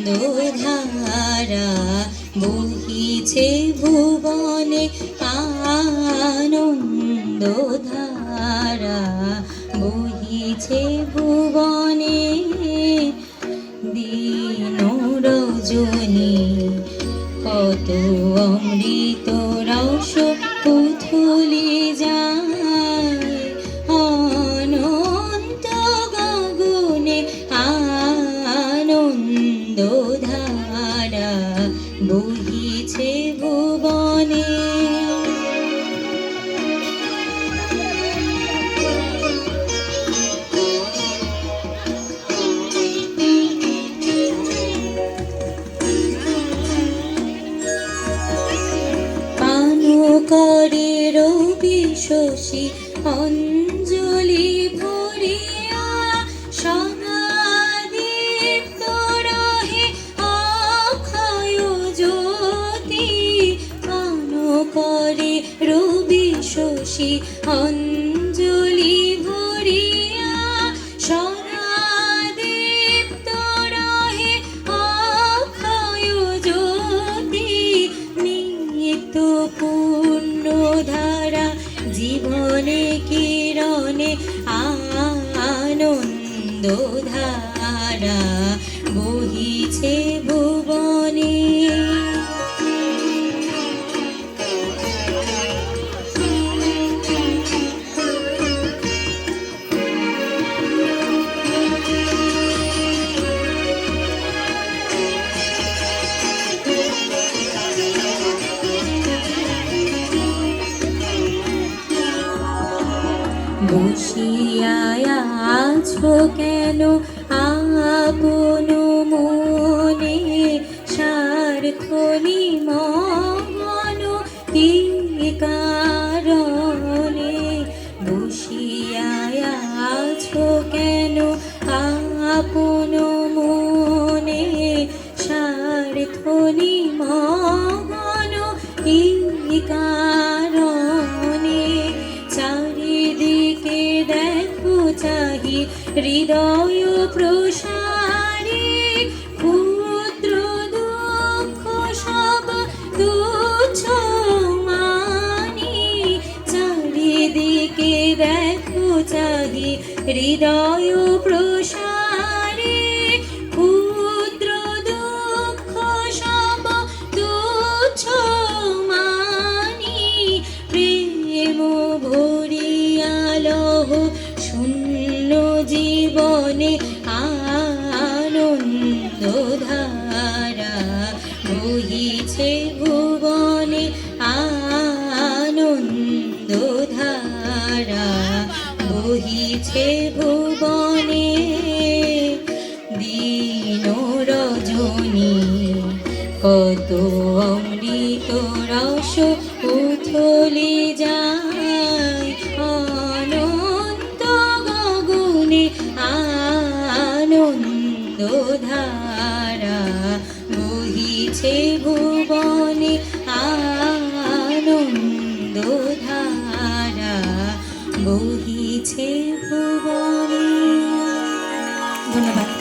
ধারা বহিছে ভুবনে আনন্দ ধারা বহিছে ভুবনে দিন রজনী কত অমৃত রস উথলি যায় অনন্ত গগনে আনন্দ ধারা বহিছে ভুবনে। করে রবি শশী অঞ্জলি ভরিয়া সমাদীপ্ত রহে অক্ষয় জ্যোতি পান করে রবি শশী অঞ্জলি ভরিয়া সমাদীপ্ত রহে অক্ষয় জ্যোতি নিত্য ধারা জীবনে কিরণে আনন্দ ধারা বহিছে ভুবনে। বসিয়া আছো কেন আপন মনে স্বার্থনি মন কি কারণে বসিয়া আছো কেন আপন মনে স্বার্থনি মন কি কারণে চারিদিকে দেখো চাহি হৃদয় প্রসারী ক্ষুদ্র দুঃখ সব তুচ্ছ মানি চারিদিকে দেখো চাহি হৃদয় প্রসারী ক্ষুদ্র দুঃখ সব তুচ্ছ মানি প্রেম ভরিয়া লহ শূন্য জীবনে আনন্দ ধারা বহিছে ভুবনে আনন্দ ধারা বহিছে ভুবনে দিন রজনী কত অমৃত রস উথলি যায় অনন্ত গগনে আনন্দ ধারা বহিছে ভুবনে আনন্দ ধারা বহিছে ভুবনে। ধন্যবাদ।